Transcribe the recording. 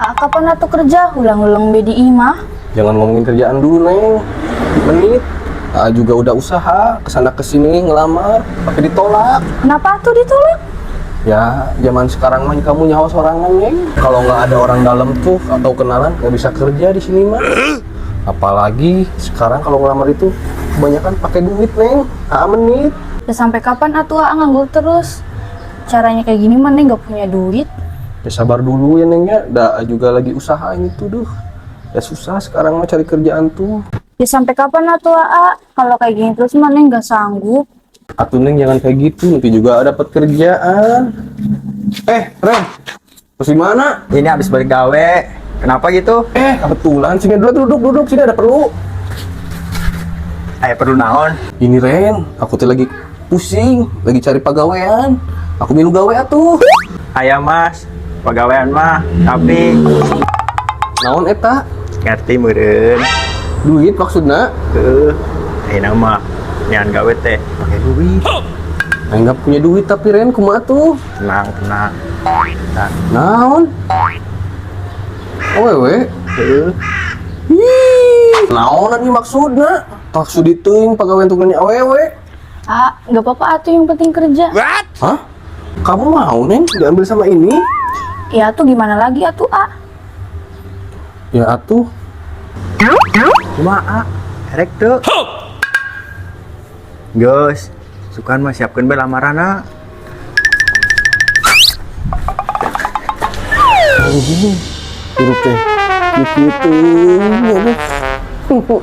Kapan atuh kerja? Ulang-ulang BDI mah. Jangan ngomongin kerjaan dulu, Neng. Menit. Juga udah usaha kesana kesini ngelamar, tapi ditolak. Kenapa tuh ditolak? Ya, zaman sekarang mah kamu nyawa sorangan, Neng. Kalau nggak ada orang dalam tuh atau kenalan nggak bisa kerja di sini mah. Apalagi sekarang kalau ngelamar itu kebanyakan pakai duit, Neng. Menit. Ya sampai kapan atuh nganggur terus? Caranya kayak gini mah Neng gak punya duit. Ya sabar dulu ya, Neng ya. Juga lagi usaha ini tuh, duh. Ya susah sekarang mah cari kerjaan tuh. Ya sampai kapan atuh kalau kayak gini terus mah Neng gak sanggup. Atuh Neng jangan kayak gitu, nanti juga dapat kerjaan. Ren, terus gimana? Ini habis balik gawe. Kenapa gitu? Kebetulan sini duduk, sini ada perlu. Perlu naon? Ini Ren, aku tuh lagi pusing, lagi cari pegawaian. Aku milu gawe atuh. Aya mas, pegawaian mah, tapi Naon eta? ngerti meureun. Duit maksudna? Ayeuna mah nyan gawe teh pakai duit. Enggak punya duit tapi Ren, kumaha tuh? Tenang. Naon? Awewe? Naon ani maksudna? Maksud itu pegawai tukangnya awewe? Gak apa-apa atuh yang penting kerja. Hah? Kamu mau Neng diambil sama ini? Ya atuh gimana lagi atuh Ya atuh. Kumaha? Erek tuh. Geus, sukan mah siapkeun bae lamarana. Gini, hirup teh. Gitu.